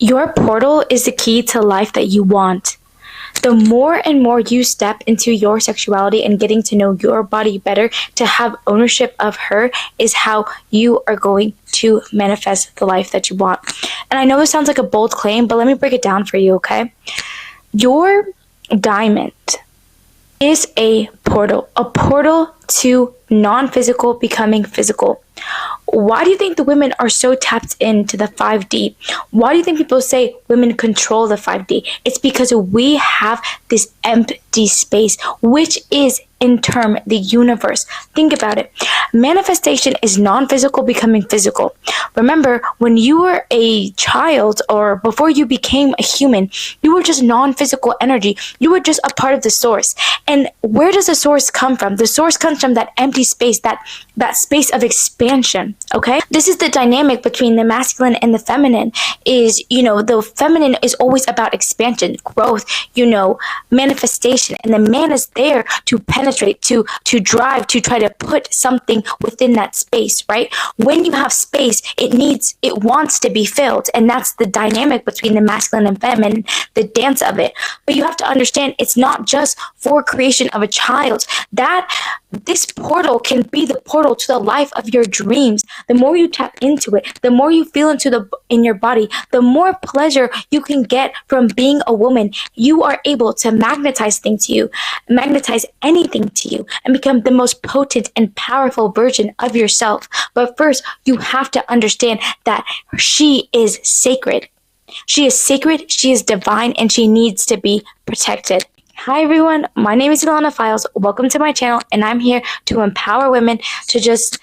Your portal is the key to life that you want. The more and more you step into your sexuality and getting to know your body better, to have ownership of her, is how you are going to manifest the life that you want. And I know this sounds like a bold claim, but let me break it down for you, okay? Your diamond is a portal to non-physical becoming physical. Why do you think the women are so tapped into the 5D? Why do you think people say women control the 5D? It's because we have this empty space, which is in turn the universe. Think about it. Manifestation is non-physical becoming physical. Remember, when you were a child or before you became a human, you were just non-physical energy. You were just a part of the source. And where does the source come from? The source comes from that empty space, that space of expansion. Okay? This is the dynamic between the masculine and the feminine. The feminine is always about expansion, growth, manifestation. And the man is there to penetrate, to drive, to try to put something within that space, right? When you have space, it wants to be filled. And that's the dynamic between the masculine and feminine, the dance of it. But you have to understand, it's not just for creation of a child. This portal can be the portal to the life of your dreams. The more you tap into it, the more you feel in your body, the more pleasure you can get from being a woman. You are able to magnetize things to you, magnetize anything to you, and become the most potent and powerful version of yourself. But first, you have to understand that she is sacred. She is sacred, she is divine, and she needs to be protected. Hi everyone, my name is Ilana Files. Welcome to my channel, and I'm here to empower women to just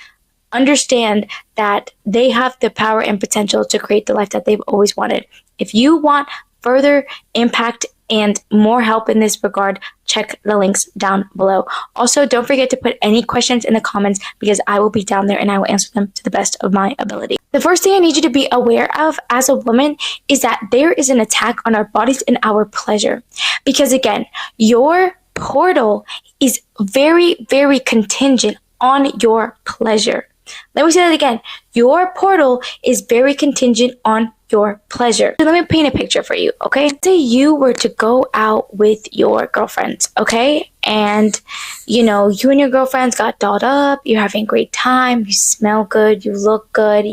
understand that they have the power and potential to create the life that they've always wanted. If you want further impact and more help in this regard, check the links down below. Also, don't forget to put any questions in the comments, because I will be down there and I will answer them to the best of my ability. The first thing I need you to be aware of as a woman is that there is an attack on our bodies and our pleasure. Because again, your portal is very, very contingent on your pleasure. Let me say that again. Your portal is very contingent on your pleasure. So let me paint a picture for you, okay? Say you were to go out with your girlfriends, okay? And, you and your girlfriends got dolled up, you're having a great time, you smell good, you look good,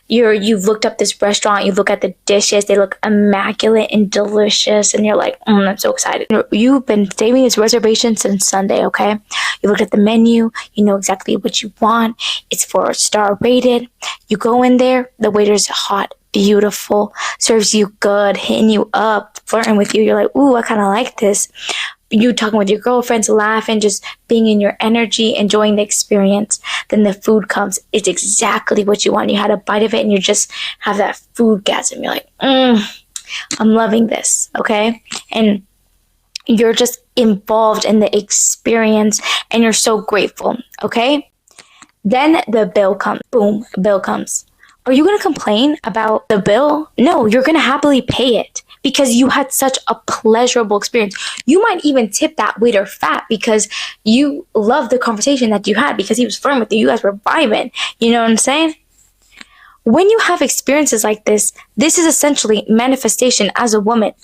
you've looked up this restaurant, you look at the dishes, they look immaculate and delicious, and you're like, I'm so excited. You've been saving this reservation since Sunday, okay? You looked at the menu, you know exactly what you want, it's 4-star rated. You go in there, the waiter's hot, beautiful, serves you good, hitting you up, flirting with you. You're like, ooh, I kind of like this. You talking with your girlfriends, laughing, just being in your energy, enjoying the experience. Then the food comes. It's exactly what you want. You had a bite of it and you just have that foodgasm. You're like, I'm loving this, okay? And you're just involved in the experience and you're so grateful, okay? Then the bill comes. Boom, bill comes. Are you going to complain about the bill? No, you're going to happily pay it because you had such a pleasurable experience. You might even tip that waiter fat because you love the conversation that you had, because he was flirting with you. You guys were vibing. You know what I'm saying? When you have experiences like this is essentially manifestation as a woman.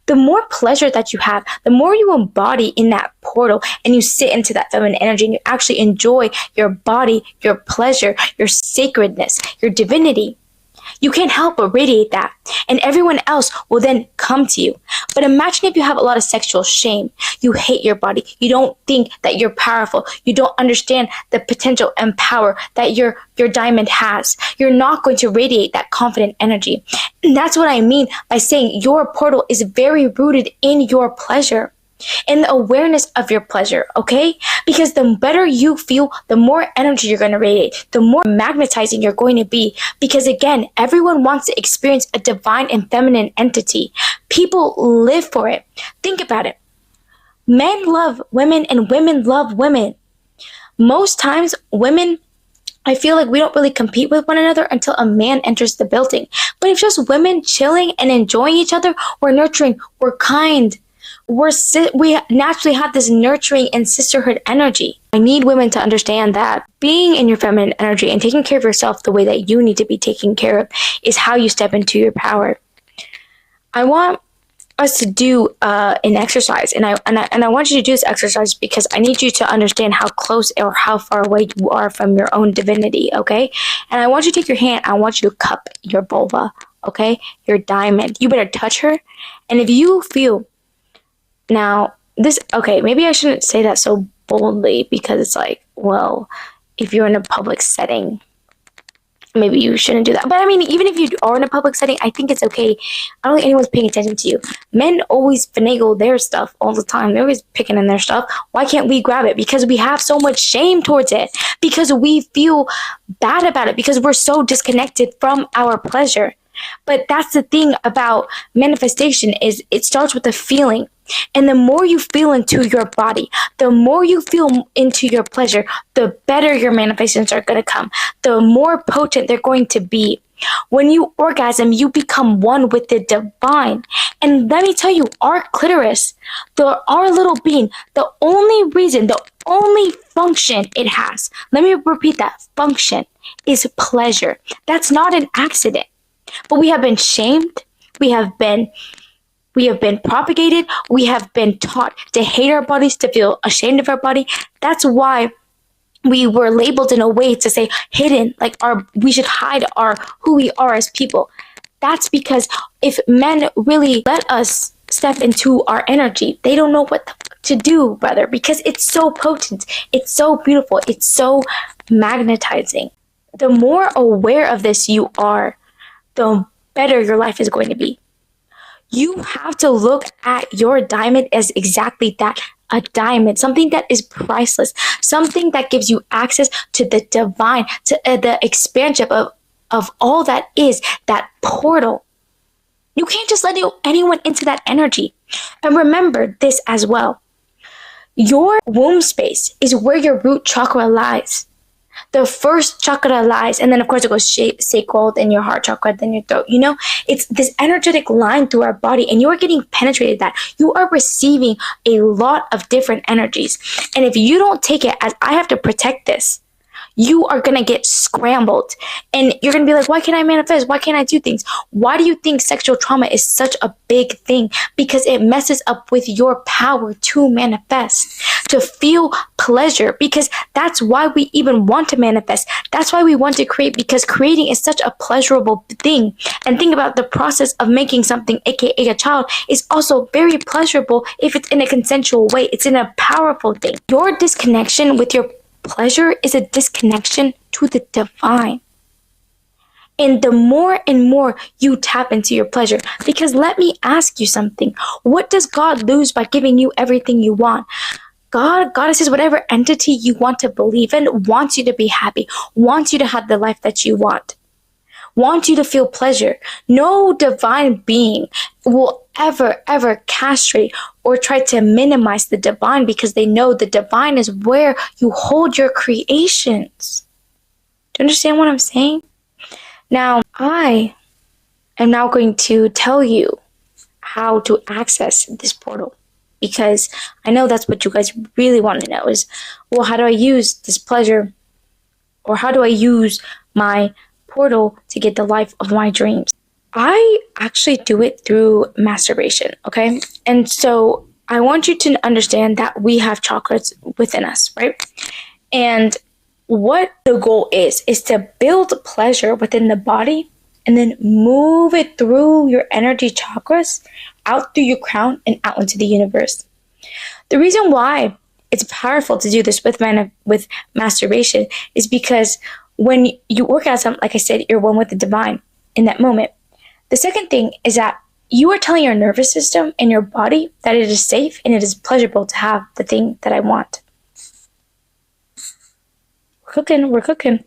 The more pleasure that you have, the more you embody in that portal and you sit into that feminine energy and you actually enjoy your body, your pleasure, your sacredness, your divinity. You can't help but radiate that, and everyone else will then come to you. But imagine if you have a lot of sexual shame. You hate your body. You don't think that you're powerful. You don't understand the potential and power that your diamond has. You're not going to radiate that confident energy. And that's what I mean by saying your portal is very rooted in your pleasure, in the awareness of your pleasure, okay? Because the better you feel, the more energy you're going to radiate, the more magnetizing you're going to be. Because again, everyone wants to experience a divine and feminine entity. People live for it. Think about it. Men love women and women love women. Most times, women, I feel like we don't really compete with one another until a man enters the building. But if just women chilling and enjoying each other, we're nurturing, we're kind. We naturally have this nurturing and sisterhood energy. I need women to understand that being in your feminine energy and taking care of yourself the way that you need to be taken care of is how you step into your power. I want us to do an exercise, and I want you to do this exercise because I need you to understand how close or how far away you are from your own divinity, okay? And I want you to take your hand, I want you to cup your vulva, okay? Your diamond. You better touch her. And if you feel now this, okay, maybe I shouldn't say that so boldly because it's like, well, if you're in a public setting, maybe you shouldn't do that. But I mean, even if you are in a public setting, I think it's okay. I don't think anyone's paying attention to you. Men always finagle their stuff all the time. They're always picking in their stuff. Why can't we grab it? Because we have so much shame towards it. Because we feel bad about it. Because we're so disconnected from our pleasure. But that's the thing about manifestation is it starts with a feeling. And the more you feel into your body, the more you feel into your pleasure, the better your manifestations are going to come. The more potent they're going to be. When you orgasm, you become one with the divine. And let me tell you, our clitoris, our little being, the only reason, the only function it has, let me repeat that, function, is pleasure. That's not an accident. But we have been shamed. We have been propagated. We have been taught to hate our bodies, to feel ashamed of our body. That's why we were labeled in a way to say hidden, like we should hide who we are as people. That's because if men really let us step into our energy, they don't know what to do, brother, because it's so potent. It's so beautiful. It's so magnetizing. The more aware of this you are, the better your life is going to be. You have to look at your diamond as exactly that, a diamond, something that is priceless, something that gives you access to the divine, to the expansion of all that is, that portal. You can't just let anyone into that energy. And remember this as well. Your womb space is where your root chakra lies. The first chakra lies, and then of course it goes sacral, then your heart chakra, then your throat. It's this energetic line through our body, and you are getting penetrated that. You are receiving a lot of different energies. And if you don't take it as I have to protect this, you are going to get scrambled. And you're going to be like, why can't I manifest? Why can't I do things? Why do you think sexual trauma is such a big thing? Because it messes up with your power to manifest, to feel pleasure, because that's why we even want to manifest. That's why we want to create, because creating is such a pleasurable thing. And think about the process of making something, aka a child, is also very pleasurable if it's in a consensual way. It's in a powerful thing. Your disconnection with your pleasure is a disconnection to the divine. And the more and more you tap into your pleasure, because let me ask you something. What does God lose by giving you everything you want? Goddesses, whatever entity you want to believe in, wants you to be happy, wants you to have the life that you want, wants you to feel pleasure. No divine being will ever castrate or try to minimize the divine, because they know the divine is where you hold your creations. Do you understand what I'm saying? Now, I am now going to tell you how to access this portal, because I know that's what you guys really want to know is, well, how do I use this pleasure, or how do I use my portal to get the life of my dreams? I actually do it through masturbation, okay? And so I want you to understand that we have chakras within us, right? And what the goal is to build pleasure within the body and then move it through your energy chakras, out through your crown and out into the universe. The reason why it's powerful to do this with masturbation is because when you orgasm, like I said, you're one with the divine in that moment. The second thing is that you are telling your nervous system and your body that it is safe and it is pleasurable to have the thing that I want. We're cooking.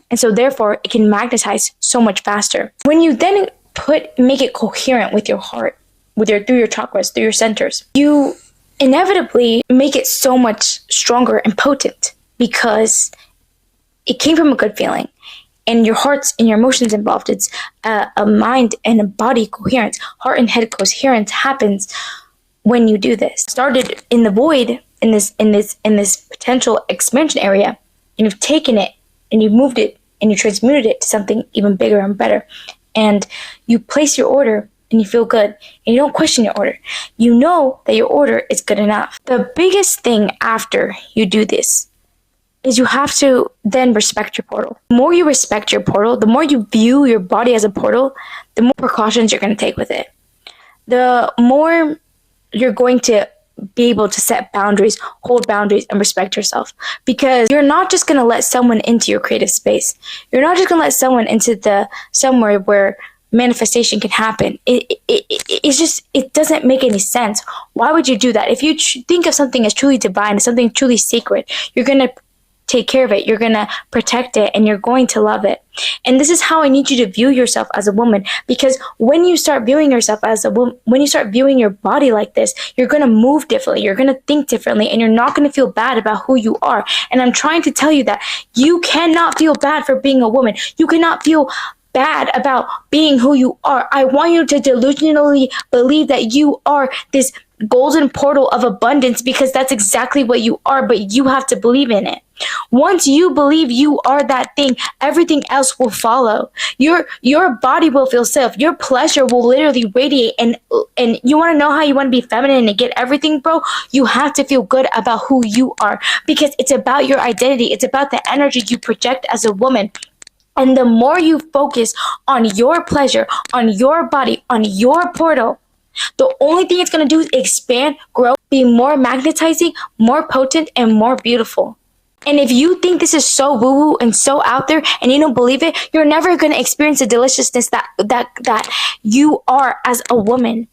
And so therefore it can magnetize so much faster. When you then make it coherent with your heart, through your chakras, through your centers, you inevitably make it so much stronger and potent because it came from a good feeling. And your heart's and your emotions involved. It's a mind and a body coherence. Heart and head coherence happens when you do this. Started in the void, in this potential expansion area, and you've taken it and you've moved it and you transmuted it to something even bigger and better. And you place your order and you feel good and you don't question your order. You know that your order is good enough. The biggest thing after you do this is you have to then respect your portal. The more you respect your portal, the more you view your body as a portal, the more precautions you're going to take with it. The more you're going to be able to set boundaries, hold boundaries, and respect yourself. Because you're not just going to let someone into your creative space. You're not just going to let someone into somewhere where manifestation can happen. It doesn't make any sense. Why would you do that? If you think of something as truly divine, as something truly sacred, you're going to take care of it, you're going to protect it, and you're going to love it. And this is how I need you to view yourself as a woman, because when you start viewing yourself as a woman, when you start viewing your body like this, you're going to move differently, you're going to think differently, and you're not going to feel bad about who you are. And I'm trying to tell you that you cannot feel bad for being a woman. You cannot feel bad about being who you are. I want you to delusionally believe that you are this golden portal of abundance, because that's exactly what you are, but you have to believe in it. Once you believe you are that thing, everything else will follow. Your body will feel safe. Your pleasure will literally radiate. And you want to know how you want to be feminine and get everything, bro? You have to feel good about who you are, because it's about your identity. It's about the energy you project as a woman. And the more you focus on your pleasure, on your body, on your portal, the only thing it's going to do is expand, grow, be more magnetizing, more potent, and more beautiful. And if you think this is so woo-woo and so out there and you don't believe it, you're never going to experience the deliciousness that you are as a woman.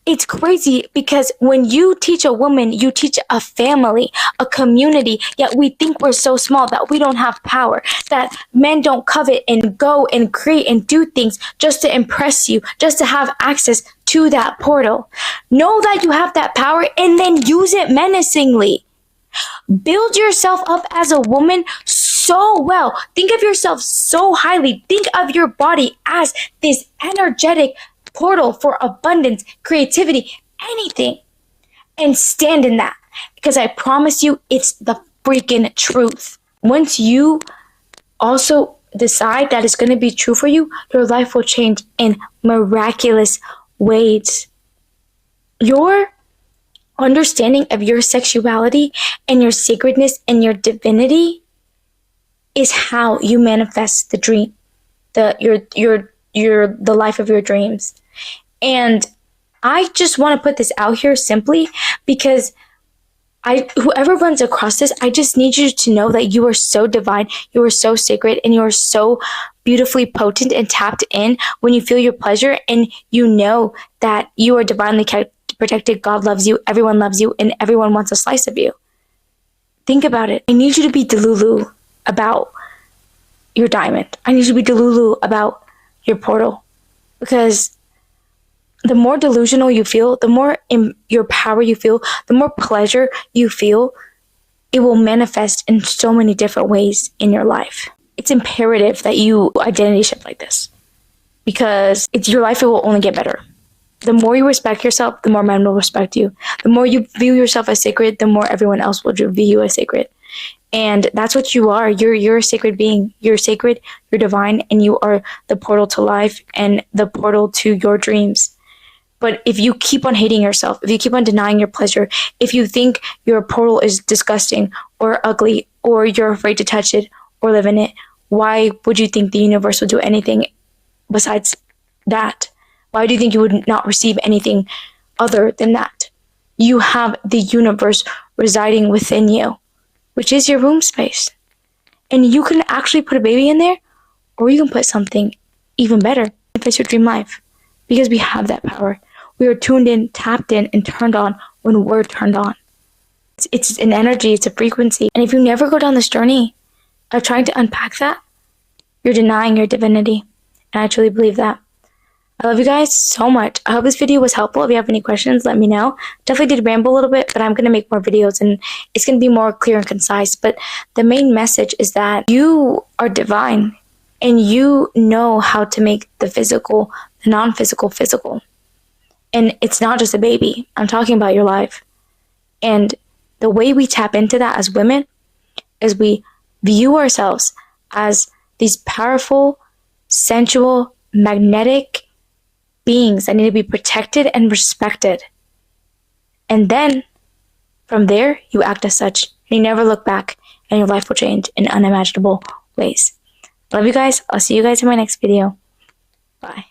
It's crazy, because when you teach a woman, you teach a family, a community, yet we think we're so small that we don't have power, that men don't covet and go and create and do things just to impress you, just to have access to that portal. Know that you have that power and then use it menacingly. Build yourself up as a woman so well. Think of yourself so highly. Think of your body as this energetic portal for abundance, creativity, anything. And stand in that. Because I promise you, it's the freaking truth. Once you also decide that it's going to be true for you, your life will change in miraculous ways. Your understanding of your sexuality and your sacredness and your divinity is how you manifest the dream, the life of your dreams. And I just want to put this out here simply because whoever runs across this, I just need you to know that you are so divine, you are so sacred, and you are so beautifully potent and tapped in when you feel your pleasure, and you know that you are divinely protected. God loves you, everyone loves you, and everyone wants a slice of you. Think about it. I need you to be delulu about your diamond. I need you to be delulu about your portal, because the more delusional you feel, the more in your power you feel, the more pleasure you feel, it will manifest in so many different ways in your life. It's imperative that you identity shift like this, because your life, it will only get better. The more you respect yourself, the more men will respect you. The more you view yourself as sacred, the more everyone else will view you as sacred. And that's what you are. You're a sacred being. You're sacred, you're divine, and you are the portal to life and the portal to your dreams. But if you keep on hating yourself, if you keep on denying your pleasure, if you think your portal is disgusting or ugly, or you're afraid to touch it or live in it, why would you think the universe will do anything besides that? Why do you think you would not receive anything other than that? You have the universe residing within you, which is your womb space. And you can actually put a baby in there, or you can put something even better, if it's your dream life. Because we have that power. We are tuned in, tapped in, and turned on when we're turned on. It's an energy, it's a frequency. And if you never go down this journey of trying to unpack that, you're denying your divinity. And I truly believe that. I love you guys so much. I hope this video was helpful. If you have any questions, let me know. Definitely did ramble a little bit, but I'm going to make more videos and it's going to be more clear and concise. But the main message is that you are divine and you know how to make the physical, the non-physical, physical. And it's not just a baby. I'm talking about your life. And the way we tap into that as women is we view ourselves as these powerful, sensual, magnetic, beings that need to be protected and respected. And then, from there, you act as such. And you never look back, and your life will change in unimaginable ways. Love you guys. I'll see you guys in my next video. Bye.